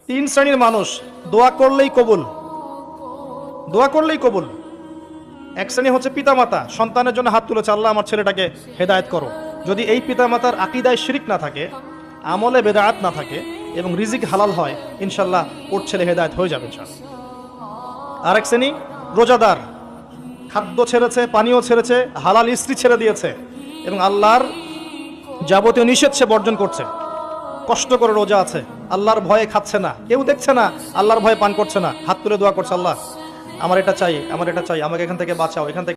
তিন শ্রেণীর মানুষ দোয়া করলেই কবুল, দোয়া করলেই কবুল। এক শ্রেণী হচ্ছে পিতামাতা, সন্তানের জন্য হাত তুলেছে, আল্লাহ আমার ছেলেটাকে হেদায়েত করো। যদি এই পিতামাতার আকীদায় শিরিক না থাকে, আমলে বেদাত না থাকে এবং রিজিক হালাল হয়, ইনশাল্লাহ ওর ছেলে হেদায়েত হয়ে যাবে ইনশাল্লাহ। আরেক শ্রেণী রোজাদার, খাদ্য ছেড়েছে, পানীয় ছেড়েছে, হালাল স্ত্রী ছেড়ে দিয়েছে এবং আল্লাহর যাবতীয় নিষেধ সে বর্জন করছে, কষ্ট করে রোজা আছে, আল্লাহর ভয়ে খাচ্ছে না, কেউ দেখছে না, আল্লাহর ভয়ে পান করছে না, হাত তুলে দোয়া করছে, আল্লাহ আমার এটা চাই, আমার এটা চাই, আমাকে এখান থেকে বাঁচাও, এখান থেকে